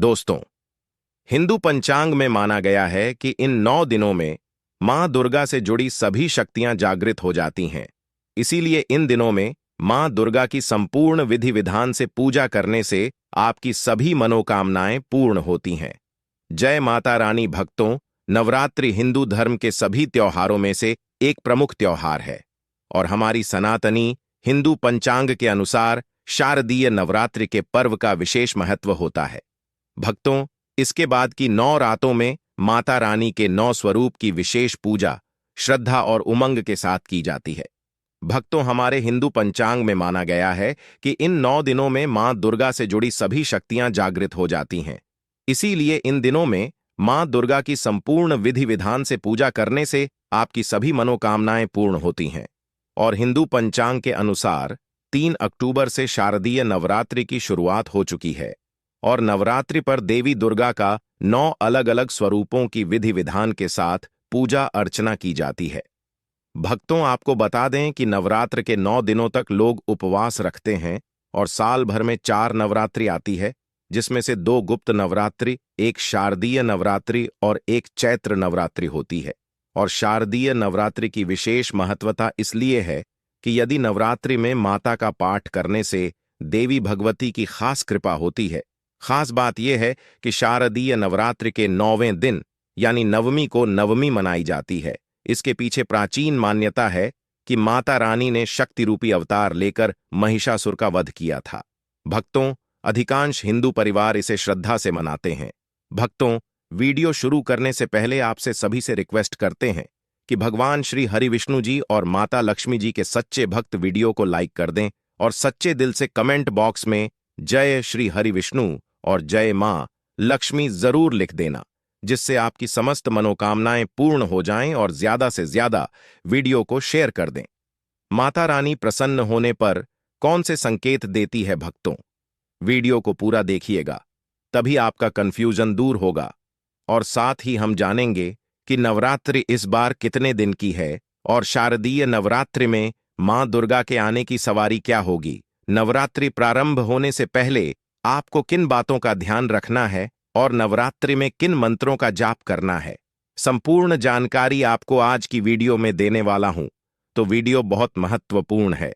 दोस्तों, हिंदू पंचांग में माना गया है कि इन 9 दिनों में मां दुर्गा से जुड़ी सभी शक्तियां जागृत हो जाती हैं। इसीलिए इन दिनों में मां दुर्गा की संपूर्ण विधि विधान से पूजा करने से आपकी सभी मनोकामनाएं पूर्ण होती हैं। जय माता रानी भक्तों, नवरात्रि हिंदू धर्म के सभी त्योहारों में से एक प्रमुख त्योहार है और हमारी सनातनी हिंदू पंचांग के अनुसार शारदीय नवरात्रि के पर्व का विशेष महत्व होता है। भक्तों, इसके बाद की 9 रातों में माता रानी के 9 स्वरूप की विशेष पूजा श्रद्धा और उमंग के साथ की जाती है। भक्तों, हमारे हिंदू पंचांग में माना गया है कि इन 9 दिनों में मां दुर्गा से जुड़ी सभी शक्तियां जागृत हो जाती हैं। इसीलिए इन दिनों में मां दुर्गा की संपूर्ण विधि विधान से पूजा करने से आपकी सभी मनोकामनाएं पूर्ण होती हैं। और हिंदू पंचांग के अनुसार 3 अक्टूबर से शारदीय नवरात्रि की शुरुआत हो चुकी है और नवरात्रि पर देवी दुर्गा का 9 अलग अलग स्वरूपों की विधि विधान के साथ पूजा अर्चना की जाती है। भक्तों, आपको बता दें कि नवरात्र के 9 दिनों तक लोग उपवास रखते हैं और साल भर में 4 नवरात्रि आती है, जिसमें से 2 गुप्त नवरात्रि, एक शारदीय नवरात्रि और एक चैत्र नवरात्रि होती है। और शारदीय नवरात्रि की विशेष महत्वता इसलिए है कि यदि नवरात्रि में माता का पाठ करने से देवी भगवती की खास कृपा होती है। खास बात यह है कि शारदीय नवरात्रि के 9वें दिन यानी नवमी को नवमी मनाई जाती है। इसके पीछे प्राचीन मान्यता है कि माता रानी ने शक्ति रूपी अवतार लेकर महिषासुर का वध किया था। भक्तों, अधिकांश हिंदू परिवार इसे श्रद्धा से मनाते हैं। भक्तों, वीडियो शुरू करने से पहले आपसे सभी से रिक्वेस्ट करते हैं कि भगवान श्री हरि विष्णु जी और माता लक्ष्मी जी के सच्चे भक्त वीडियो को लाइक कर दें और सच्चे दिल से कमेंट बॉक्स में जय श्री हरि विष्णु और जय मां लक्ष्मी जरूर लिख देना, जिससे आपकी समस्त मनोकामनाएं पूर्ण हो जाएं और ज्यादा से ज्यादा वीडियो को शेयर कर दें। माता रानी प्रसन्न होने पर कौन से संकेत देती है भक्तों? वीडियो को पूरा देखिएगा, तभी आपका कंफ्यूजन दूर होगा और साथ ही हम जानेंगे कि नवरात्रि इस बार कितने दिन की है और शारदीय नवरात्रि में मां दुर्गा के आने की सवारी क्या होगी। नवरात्रि प्रारंभ होने से पहले आपको किन बातों का ध्यान रखना है और नवरात्रि में किन मंत्रों का जाप करना है, संपूर्ण जानकारी आपको आज की वीडियो में देने वाला हूं। तो वीडियो बहुत महत्वपूर्ण है,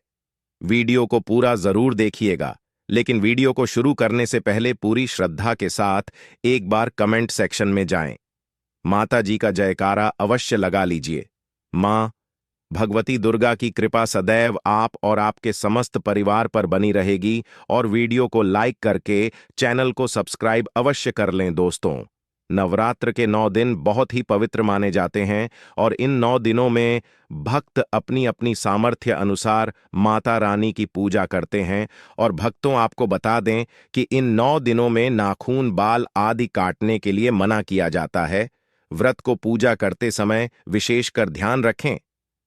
वीडियो को पूरा जरूर देखिएगा। लेकिन वीडियो को शुरू करने से पहले पूरी श्रद्धा के साथ एक बार कमेंट सेक्शन में जाएं, माता जी का जयकारा अवश्य लगा लीजिए। मां भगवती दुर्गा की कृपा सदैव आप और आपके समस्त परिवार पर बनी रहेगी और वीडियो को लाइक करके चैनल को सब्सक्राइब अवश्य कर लें। दोस्तों, नवरात्र के 9 दिन बहुत ही पवित्र माने जाते हैं और इन 9 दिनों में भक्त अपनी अपनी सामर्थ्य अनुसार माता रानी की पूजा करते हैं। और भक्तों, आपको बता दें कि इन 9 दिनों में नाखून, बाल आदि काटने के लिए मना किया जाता है। व्रत को पूजा करते समय विशेषकर ध्यान रखें,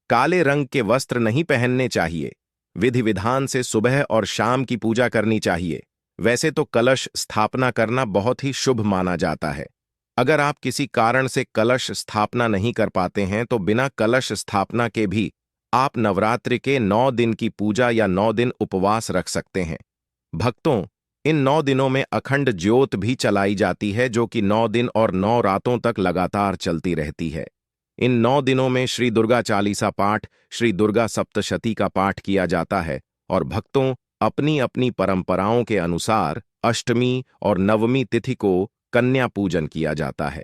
काले रंग के वस्त्र नहीं पहनने चाहिए। विधि विधान से सुबह और शाम की पूजा करनी चाहिए। वैसे तो कलश स्थापना करना बहुत ही शुभ माना जाता है। अगर आप किसी कारण से कलश स्थापना नहीं कर पाते हैं तो बिना कलश स्थापना के भी आप नवरात्रि के 9 दिन की पूजा या 9 दिन उपवास रख सकते हैं। भक्तों, इन 9 दिनों में अखंड ज्योत भी चलाई जाती है, जो कि 9 दिन और 9 रातों तक लगातार चलती रहती है। इन 9 दिनों में श्री दुर्गा चालीसा पाठ, श्री दुर्गा सप्तशती का पाठ किया जाता है और भक्तों, अपनी अपनी परंपराओं के अनुसार अष्टमी और नवमी तिथि को कन्या पूजन किया जाता है।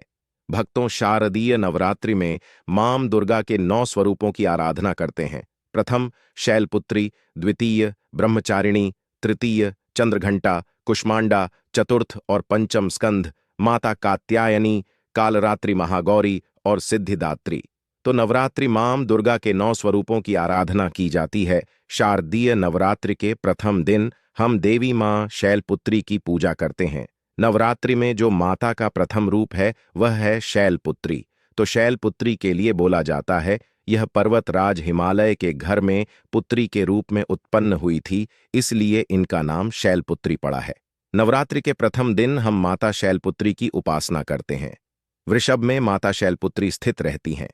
भक्तों, शारदीय नवरात्रि में मां दुर्गा के 9 स्वरूपों की आराधना करते हैं। प्रथम शैलपुत्री, द्वितीय ब्रह्मचारिणी, तृतीय चंद्रघंटा, कुष्मांडा, चतुर्थ और पंचम स्कंध माता कात्यायनी, कालरात्रि महागौरी और सिद्धिदात्री। तो नवरात्रि मां दुर्गा के 9 स्वरूपों की आराधना की जाती है। शारदीय नवरात्रि के प्रथम दिन हम देवी मां शैलपुत्री की पूजा करते हैं। नवरात्रि में जो माता का प्रथम रूप है वह है शैलपुत्री। तो शैलपुत्री के लिए बोला जाता है, यह पर्वतराज हिमालय के घर में पुत्री के रूप में उत्पन्न हुई थी, इसलिए इनका नाम शैलपुत्री पड़ा है। नवरात्रि के प्रथम दिन हम माता शैलपुत्री की उपासना करते हैं। वृषभ में माता शैलपुत्री स्थित रहती हैं।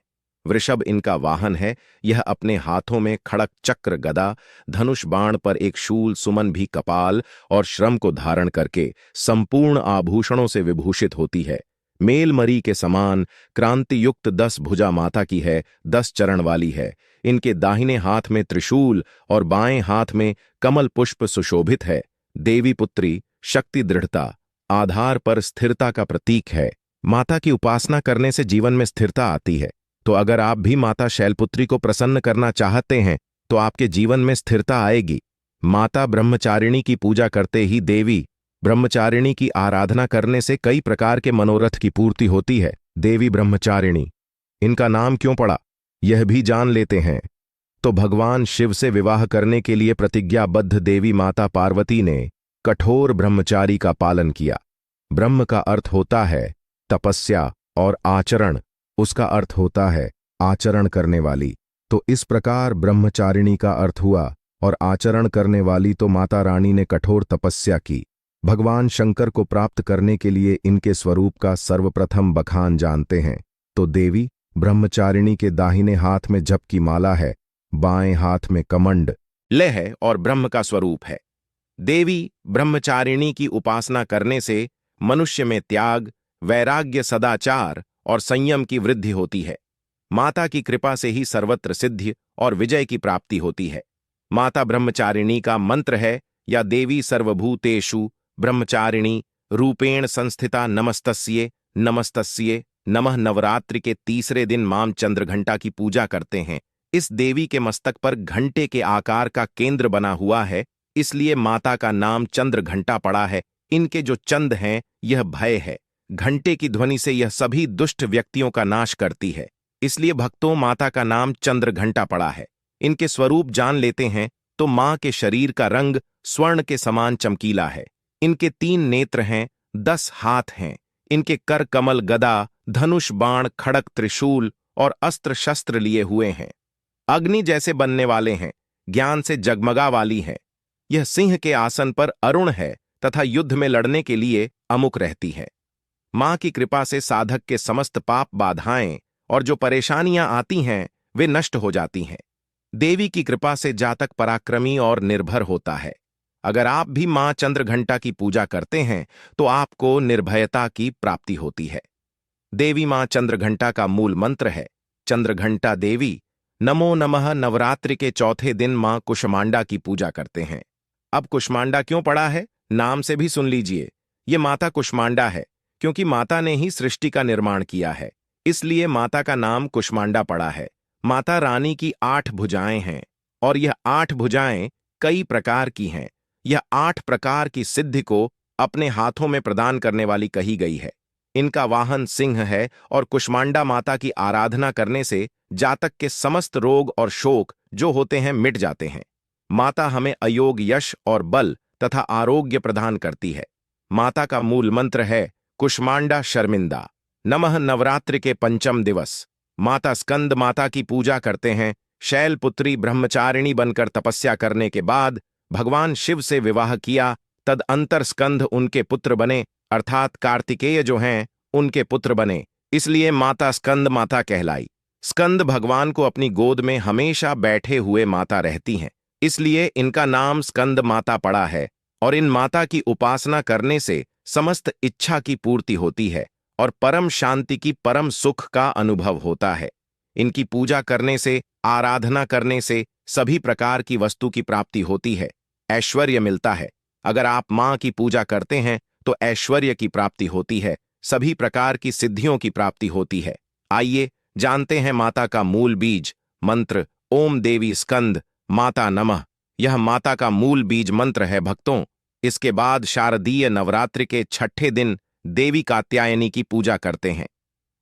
वृषभ इनका वाहन है। यह अपने हाथों में खड़क चक्र गदा, धनुष बाण पर एक शूल, सुमन भी कपाल और श्रम को धारण करके संपूर्ण आभूषणों से विभूषित होती है। मेलमरी के समान क्रांति युक्त 10 भुजा माता की है, 10 चरण वाली है। इनके दाहिने हाथ में त्रिशूल और बाएं हाथ में कमल पुष्प सुशोभित है। देवी पुत्री शक्ति, दृढ़ता, आधार पर स्थिरता का प्रतीक है। माता की उपासना करने से जीवन में स्थिरता आती है। तो अगर आप भी माता शैलपुत्री को प्रसन्न करना चाहते हैं तो आपके जीवन में स्थिरता आएगी। माता ब्रह्मचारिणी की पूजा करते ही देवी ब्रह्मचारिणी की आराधना करने से कई प्रकार के मनोरथ की पूर्ति होती है। देवी ब्रह्मचारिणी, इनका नाम क्यों पड़ा यह भी जान लेते हैं। तो भगवान शिव से विवाह करने के लिए प्रतिज्ञाबद्ध देवी माता पार्वती ने कठोर ब्रह्मचारी का पालन किया। ब्रह्म का अर्थ होता है तपस्या और आचरण, उसका अर्थ होता है आचरण करने वाली। तो इस प्रकार ब्रह्मचारिणी का अर्थ हुआ और आचरण करने वाली। तो माता रानी ने कठोर तपस्या की। भगवान शंकर को प्राप्त करने के लिए इनके स्वरूप का सर्वप्रथम बखान जानते हैं। तो देवी ब्रह्मचारिणी के दाहिने हाथ में जप की माला है, बाएं हाथ में कमंड ले है और ब्रह्म का स्वरूप है। देवी ब्रह्मचारिणी की उपासना करने से मनुष्य में त्याग, वैराग्य, सदाचार और संयम की वृद्धि होती है। माता की कृपा से ही सर्वत्र सिद्धि और विजय की प्राप्ति होती है। माता ब्रह्मचारिणी का मंत्र है, या देवी सर्वभूतेषु ब्रह्मचारिणी रूपेण संस्थिता नमस्तस्ये नमस्तस्ये नमः। नवरात्रि के तीसरे दिन मां चंद्रघंटा की पूजा करते हैं। इस देवी के मस्तक पर घंटे के आकार का केंद्र बना हुआ है, इसलिए माता का नाम चंद्रघंटा पड़ा है। इनके जो चंद हैं यह भय है। घंटे की ध्वनि से यह सभी दुष्ट व्यक्तियों का नाश करती है, इसलिए भक्तों माता का नाम चंद्रघंटा पड़ा है। इनके स्वरूप जान लेते हैं तो मां के शरीर का रंग स्वर्ण के समान चमकीला है। इनके 3 नेत्र हैं, 10 हाथ हैं। इनके कर कमल, गदा, धनुष बाण, खड़क, त्रिशूल और अस्त्र शस्त्र लिए हुए हैं। अग्नि जैसे बनने वाले हैं, ज्ञान से जगमगा वाली है। यह सिंह के आसन पर अरुण है तथा युद्ध में लड़ने के लिए अमुक रहती है। मां की कृपा से साधक के समस्त पाप, बाधाएं और जो परेशानियां आती हैं वे नष्ट हो जाती हैं। देवी की कृपा से जातक पराक्रमी और निर्भर होता है। अगर आप भी मां चंद्रघंटा की पूजा करते हैं तो आपको निर्भयता की प्राप्ति होती है। देवी मां चंद्रघंटा का मूल मंत्र है चंद्रघंटा देवी नमो नमः। नवरात्रि के चौथे दिन मां कुष्मांडा की पूजा करते हैं। अब कुष्मांडा क्यों पड़ा है, नाम से भी सुन लीजिए। ये माता कुष्मांडा है क्योंकि माता ने ही सृष्टि का निर्माण किया है, इसलिए माता का नाम कुष्मांडा पड़ा है। माता रानी की 8 भुजाएं हैं और यह 8 भुजाएं कई प्रकार की हैं। यह 8 प्रकार की सिद्धि को अपने हाथों में प्रदान करने वाली कही गई है। इनका वाहन सिंह है और कुष्मांडा माता की आराधना करने से जातक के समस्त रोग और शोक जो होते हैं मिट जाते हैं। माता हमें अयोग, यश और बल तथा आरोग्य प्रदान करती है। माता का मूल मंत्र है कुष्मांडा शर्मिंदा नमः। नवरात्रि के पंचम दिवस माता स्कंद माता की पूजा करते हैं। शैलपुत्री ब्रह्मचारिणी बनकर तपस्या करने के बाद भगवान शिव से विवाह किया, तदअंतर स्कंद उनके पुत्र बने, अर्थात कार्तिकेय जो हैं उनके पुत्र बने, इसलिए माता स्कंद माता कहलाई। स्कंद भगवान को अपनी गोद में हमेशा बैठे हुए माता रहती हैं, इसलिए इनका नाम स्कंद माता पड़ा है। और इन माता की उपासना करने से समस्त इच्छा की पूर्ति होती है और परम शांति की, परम सुख का अनुभव होता है। इनकी पूजा करने से, आराधना करने से सभी प्रकार की वस्तु की प्राप्ति होती है, ऐश्वर्य मिलता है। अगर आप मां की पूजा करते हैं तो ऐश्वर्य की प्राप्ति होती है, सभी प्रकार की सिद्धियों की प्राप्ति होती है। आइए जानते हैं माता का मूल बीज मंत्र। ओम देवी स्कंद माता नमः, यह माता का मूल बीज मंत्र है भक्तों। इसके बाद शारदीय नवरात्रि के 6ठे दिन देवी कात्यायनी की पूजा करते हैं।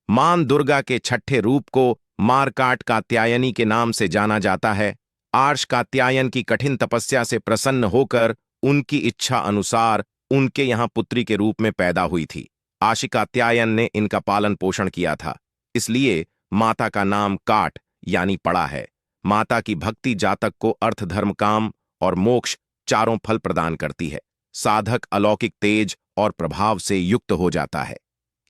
मां दुर्गा के 6ठे रूप को मारकाट कात्यायनी के नाम से जाना जाता है। आर्ष कात्यायन की कठिन तपस्या से प्रसन्न होकर उनकी इच्छा अनुसार उनके यहाँ पुत्री के रूप में पैदा हुई थी। आशी कात्यायन ने इनका पालन पोषण किया था, इसलिए माता का नाम काट यानी पड़ा है। माता की भक्ति जातक को अर्थ, धर्म, काम और मोक्ष चारों फल प्रदान करती है। साधक अलौकिक तेज और प्रभाव से युक्त हो जाता है।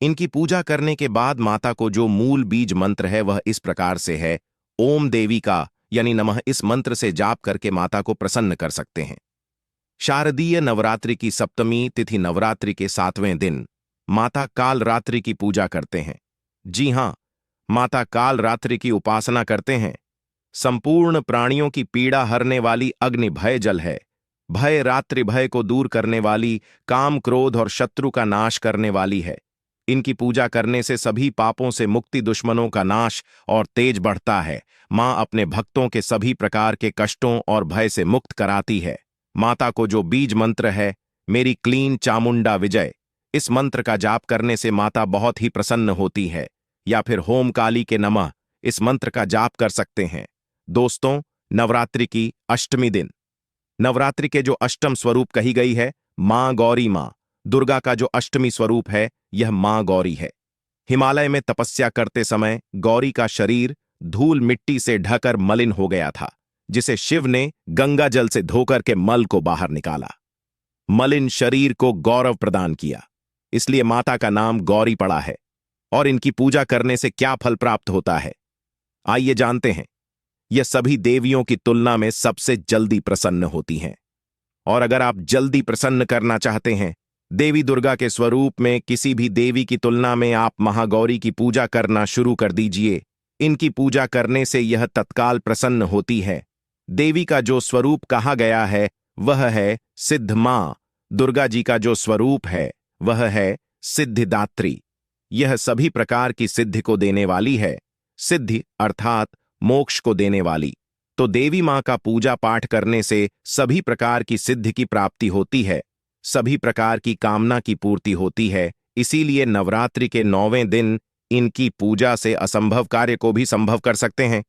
इनकी पूजा करने के बाद माता को जो मूल बीज मंत्र है वह इस प्रकार से है। ओम देवी का यानी नमः इस मंत्र से जाप करके माता को प्रसन्न कर सकते हैं। शारदीय नवरात्रि की सप्तमी तिथि नवरात्रि के 7वें दिन माता काल रात्रि की पूजा करते हैं। जी हां, माता काल रात्रि की उपासना करते हैं। संपूर्ण प्राणियों की पीड़ा हरने वाली अग्नि भय जल है। भय रात्रि भय को दूर करने वाली, काम क्रोध और शत्रु का नाश करने वाली है। इनकी पूजा करने से सभी पापों से मुक्ति, दुश्मनों का नाश और तेज बढ़ता है। मां अपने भक्तों के सभी प्रकार के कष्टों और भय से मुक्त कराती है। माता को जो बीज मंत्र है, मेरी क्लीन चामुंडा विजय, इस मंत्र का जाप करने से माता बहुत ही प्रसन्न होती है। या फिर होम काली के नमः इस मंत्र का जाप कर सकते हैं। दोस्तों, नवरात्रि की अष्टमी दिन, नवरात्रि के जो अष्टम स्वरूप कही गई है मां गौरी, मां दुर्गा का जो अष्टमी स्वरूप है यह मां गौरी है। हिमालय में तपस्या करते समय गौरी का शरीर धूल मिट्टी से ढकर मलिन हो गया था, जिसे शिव ने गंगा जल से धोकर के मल को बाहर निकाला। मलिन शरीर को गौरव प्रदान किया, इसलिए माता का नाम गौरी पड़ा है। और इनकी पूजा करने से क्या फल प्राप्त होता है, आइए जानते हैं। यह सभी देवियों की तुलना में सबसे जल्दी प्रसन्न होती हैं। और अगर आप जल्दी प्रसन्न करना चाहते हैं, देवी दुर्गा के स्वरूप में किसी भी देवी की तुलना में आप महागौरी की पूजा करना शुरू कर दीजिए। इनकी पूजा करने से यह तत्काल प्रसन्न होती है। देवी का जो स्वरूप कहा गया है वह है सिद्ध मां। दुर्गा जी का जो स्वरूप है वह है सिद्धिदात्री। यह सभी प्रकार की सिद्धि को देने वाली है। सिद्धि अर्थात मोक्ष को देने वाली। तो देवी मां का पूजा पाठ करने से सभी प्रकार की सिद्धि की प्राप्ति होती है, सभी प्रकार की कामना की पूर्ति होती है। इसीलिए नवरात्रि के 9वें दिन इनकी पूजा से असंभव कार्य को भी संभव कर सकते हैं।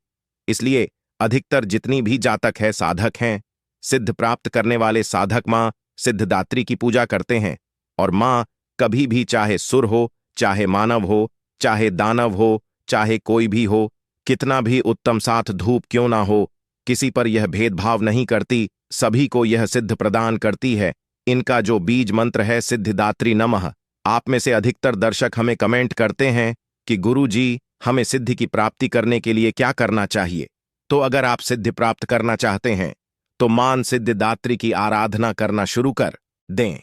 इसलिए अधिकतर जितनी भी जातक है, साधक हैं, सिद्ध प्राप्त करने वाले साधक मां सिद्धदात्री की पूजा करते हैं। और मां कभी भी, चाहे सुर हो, चाहे मानव हो, चाहे दानव हो, चाहे कोई भी हो, कितना भी उत्तम साथ धूप क्यों ना हो, किसी पर यह भेदभाव नहीं करती, सभी को यह सिद्ध प्रदान करती है। इनका जो बीज मंत्र है सिद्धिदात्री नमः, आप में से अधिकतर दर्शक हमें कमेंट करते हैं कि गुरु जी, हमें सिद्धि की प्राप्ति करने के लिए क्या करना चाहिए। तो अगर आप सिद्धि प्राप्त करना चाहते हैं तो मान सिद्धिदात्री की आराधना करना शुरू कर दें।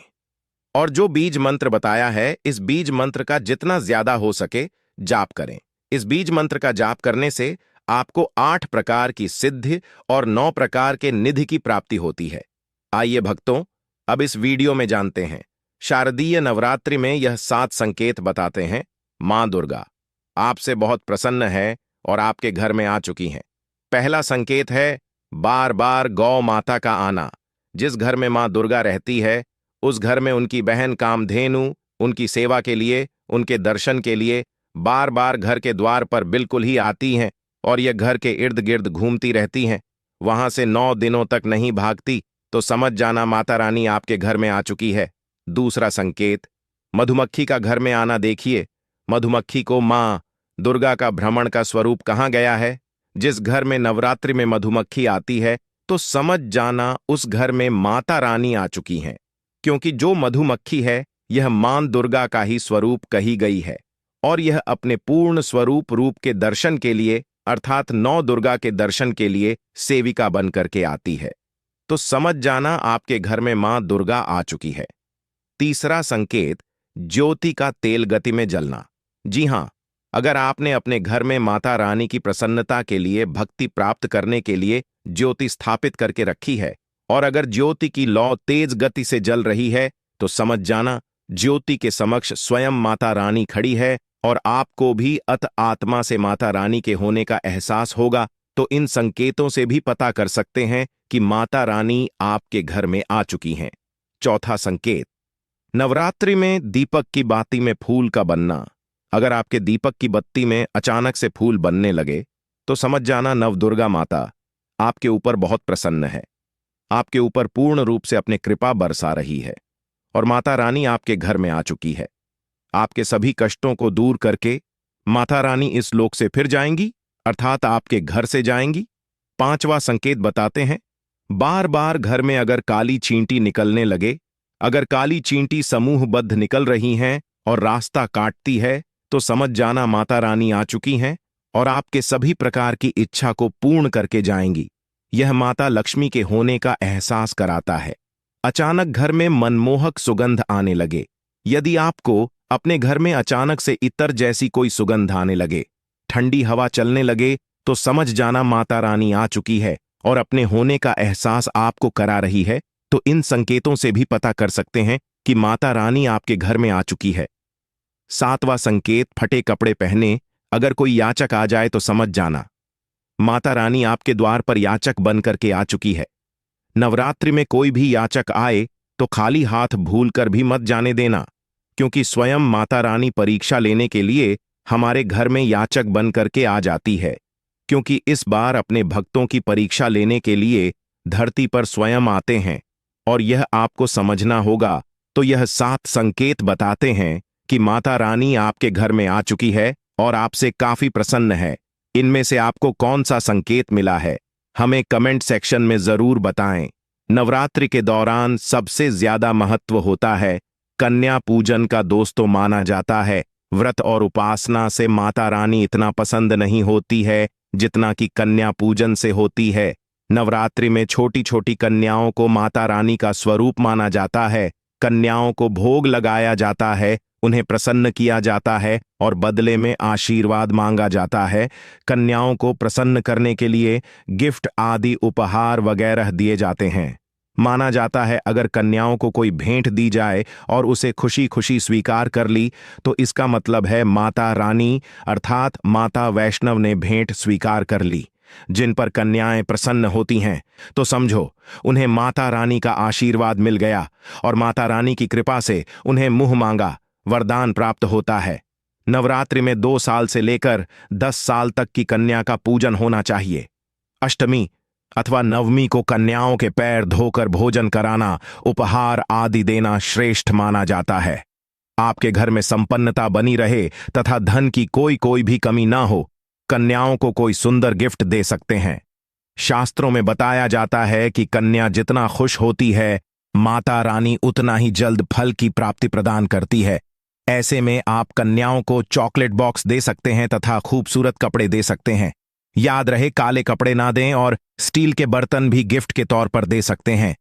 और जो बीज मंत्र बताया है, इस बीज मंत्र का जितना ज्यादा हो सके जाप करें। इस बीज मंत्र का जाप करने से आपको 8 प्रकार की सिद्धि और 9 प्रकार के निधि की प्राप्ति होती है। आइए भक्तों, अब इस वीडियो में जानते हैं। शारदीय नवरात्रि में यह 7 संकेत बताते हैं। मां दुर्गा आपसे बहुत प्रसन्न है और आपके घर में आ चुकी हैं। पहला संकेत है बार बार गौ माता का आना। जिस घर में मां दुर्गा रहती है, उस घर में उनकी बहन कामधेनु उनकी सेवा के लिए, उनके दर्शन के लिए बार बार घर के द्वार पर बिल्कुल ही आती हैं और यह घर के इर्द गिर्द घूमती रहती हैं। वहां से 9 दिनों तक नहीं भागती तो समझ जाना माता रानी आपके घर में आ चुकी है। दूसरा संकेत, मधुमक्खी का घर में आना देखिए। मधुमक्खी को मां दुर्गा का भ्रमण का स्वरूप कहा गया है। जिस घर में नवरात्रि में मधुमक्खी आती है तो समझ जाना उस घर में माता रानी आ चुकी हैं, क्योंकि जो मधुमक्खी है यह मां दुर्गा का ही स्वरूप कही गई है और यह अपने पूर्ण स्वरूप रूप के दर्शन के लिए अर्थात 9 दुर्गा के दर्शन के लिए सेविका बन करके आती है। तो समझ जाना आपके घर में मां दुर्गा आ चुकी है। तीसरा संकेत, ज्योति का तेल गति में जलना। जी हां, अगर आपने अपने घर में माता रानी की प्रसन्नता के लिए, भक्ति प्राप्त करने के लिए ज्योति स्थापित करके रखी है और अगर ज्योति की लौ तेज गति से जल रही है तो समझ जाना ज्योति के समक्ष स्वयं माता रानी खड़ी है और आपको भी अत आत्मा से माता रानी के होने का एहसास होगा। तो इन संकेतों से भी पता कर सकते हैं कि माता रानी आपके घर में आ चुकी हैं। चौथा संकेत, नवरात्रि में दीपक की बाती में फूल का बनना। अगर आपके दीपक की बत्ती में अचानक से फूल बनने लगे तो समझ जाना नवदुर्गा माता आपके ऊपर बहुत प्रसन्न है, आपके ऊपर पूर्ण रूप से अपनी कृपा बरसा रही है और माता रानी आपके घर में आ चुकी है। आपके सभी कष्टों को दूर करके माता रानी इस लोक से फिर जाएंगी, अर्थात आपके घर से जाएंगी। पांचवा संकेत बताते हैं, बार बार घर में अगर काली चींटी निकलने लगे, अगर काली चींटी समूहबद्ध निकल रही हैं और रास्ता काटती है तो समझ जाना माता रानी आ चुकी हैं और आपके सभी प्रकार की इच्छा को पूर्ण करके जाएंगी। यह माता लक्ष्मी के होने का एहसास कराता है। अचानक घर में मनमोहक सुगंध आने लगे। यदि आपको अपने घर में अचानक से इत्र जैसी कोई सुगंध आने लगे, ठंडी हवा चलने लगे, तो समझ जाना माता रानी आ चुकी है और अपने होने का एहसास आपको करा रही है। तो इन संकेतों से भी पता कर सकते हैं कि माता रानी आपके घर में आ चुकी है। 7वां संकेत, फटे कपड़े पहने अगर कोई याचक आ जाए तो समझ जाना माता रानी आपके द्वार पर याचक बन करके आ चुकी है। नवरात्रि में कोई भी याचक आए तो खाली हाथ भूलकर भी मत जाने देना, क्योंकि स्वयं माता रानी परीक्षा लेने के लिए हमारे घर में याचक बन करके आ जाती है। क्योंकि इस बार अपने भक्तों की परीक्षा लेने के लिए धरती पर स्वयं आते हैं और यह आपको समझना होगा। तो यह 7 संकेत बताते हैं कि माता रानी आपके घर में आ चुकी है और आपसे काफी प्रसन्न है। इनमें से आपको कौन सा संकेत मिला है, हमें कमेंट सेक्शन में जरूर बताएं। नवरात्रि के दौरान सबसे ज्यादा महत्व होता है कन्या पूजन का। दोस्तों, माना जाता है व्रत और उपासना से माता रानी इतना पसंद नहीं होती है जितना कि कन्या पूजन से होती है। नवरात्रि में छोटी छोटी कन्याओं को माता रानी का स्वरूप माना जाता है। कन्याओं को भोग लगाया जाता है, उन्हें प्रसन्न किया जाता है और बदले में आशीर्वाद मांगा जाता है। कन्याओं को प्रसन्न करने के लिए गिफ्ट आदि उपहार वगैरह दिए जाते हैं। माना जाता है अगर कन्याओं को कोई भेंट दी जाए और उसे खुशी खुशी स्वीकार कर ली तो इसका मतलब है माता रानी अर्थात माता वैष्णव ने भेंट स्वीकार कर ली। जिन पर कन्याएं प्रसन्न होती हैं तो समझो उन्हें माता रानी का आशीर्वाद मिल गया और माता रानी की कृपा से उन्हें मुंह मांगा वरदान प्राप्त होता है। नवरात्रि में 2 साल से लेकर 10 साल तक की कन्या का पूजन होना चाहिए। अष्टमी अथवा नवमी को कन्याओं के पैर धोकर भोजन कराना, उपहार आदि देना श्रेष्ठ माना जाता है। आपके घर में संपन्नता बनी रहे तथा धन की कोई भी कमी ना हो, कन्याओं को कोई सुंदर गिफ्ट दे सकते हैं। शास्त्रों में बताया जाता है कि कन्या जितना खुश होती है, माता रानी उतना ही जल्द फल की प्राप्ति प्रदान करती है। ऐसे में आप कन्याओं को चॉकलेट बॉक्स दे सकते हैं तथा खूबसूरत कपड़े दे सकते हैं। याद रहे काले कपड़े ना दें और स्टील के बर्तन भी गिफ्ट के तौर पर दे सकते हैं।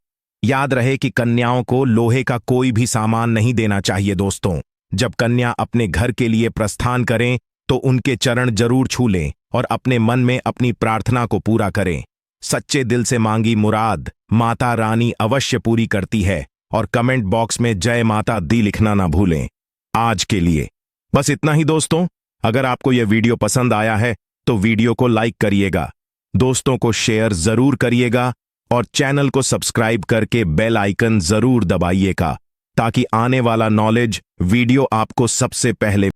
याद रहे कि कन्याओं को लोहे का कोई भी सामान नहीं देना चाहिए। दोस्तों, जब कन्या अपने घर के लिए प्रस्थान करें तो उनके चरण जरूर छू लें और अपने मन में अपनी प्रार्थना को पूरा करें। सच्चे दिल से मांगी मुराद माता रानी अवश्य पूरी करती है। और कमेंट बॉक्स में जय माता दी लिखना ना भूलें। आज के लिए बस इतना ही दोस्तों। अगर आपको यह वीडियो पसंद आया है तो वीडियो को लाइक करिएगा, दोस्तों को शेयर जरूर करिएगा और चैनल को सब्सक्राइब करके बेल आइकन जरूर दबाइएगा ताकि आने वाला नॉलेज वीडियो आपको सबसे पहले